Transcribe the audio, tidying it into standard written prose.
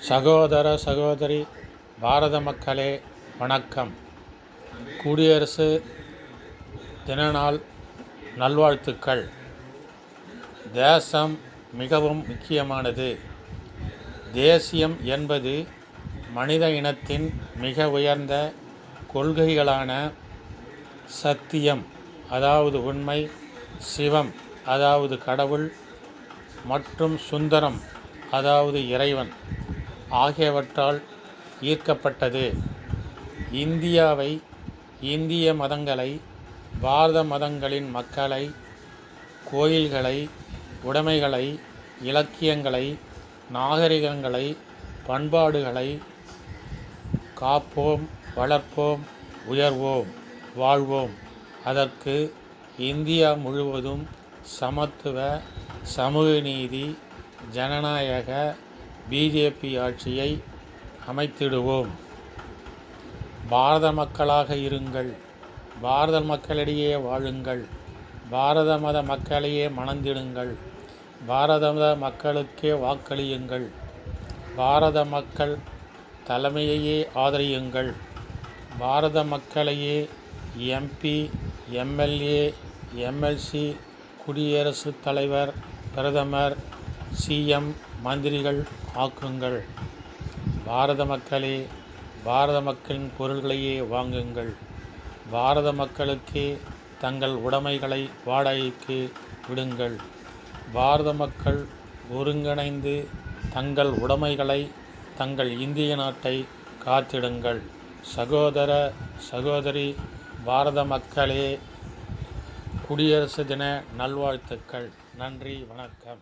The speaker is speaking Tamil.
சகோதர சகோதரி பாரத மக்களே வணக்கம். குடியரசு தினநாள் நல்வாழ்த்துக்கள். தேசம் மிகவும் முக்கியமானது. தேசியம் என்பது மனித இனத்தின் மிக உயர்ந்த கொள்கைகளான சத்தியம் அதாவது உண்மை, சிவம் அதாவது கடவுள் மற்றும் சுந்தரம் அதாவது இறைவன் ஆகியவற்றால் ஈர்க்கப்பட்டது. இந்தியாவை, இந்திய மதங்களை, பாரத மதங்களின் மக்களை, கோயில்களை, உடைமைகளை, இலக்கியங்களை, நாகரிகங்களை, பண்பாடுகளை காப்போம், வளர்ப்போம், உயர்வோம், வாழ்வோம். அதற்கு இந்தியா முழுவதும் சமத்துவ, சமூக நீதி, ஜனநாயக பிஜேபி ஆட்சியை அமைத்திடுவோம். பாரத மக்களாக இருங்கள், பாரத மக்களிடையே வாழுங்கள், பாரத மத மக்களையே மணந்திடுங்கள், பாரத மத மக்களுக்கே வாக்களியுங்கள், பாரத மக்கள் தலைமையையே ஆதரியுங்கள், பாரத மக்களையே எம்பி, எம்எல்ஏ, எம்எல்சி, குடியரசுத் தலைவர், பிரதமர், சிஎம், மந்திரிகள் ஆக்குங்கள். பாரத மக்களே, பாரத மக்களின் பொருள்களையே வாங்குங்கள். பாரத மக்களுக்கே தங்கள் உடைமைகளை வாடகைக்கு விடுங்கள். பாரத மக்கள் ஒருங்கிணைந்து தங்கள் உடைமைகளை, தங்கள் இந்திய நாட்டை காத்திடுங்கள். சகோதர சகோதரி பாரத மக்களே, குடியரசு தின நல்வாழ்த்துக்கள். நன்றி, வணக்கம்.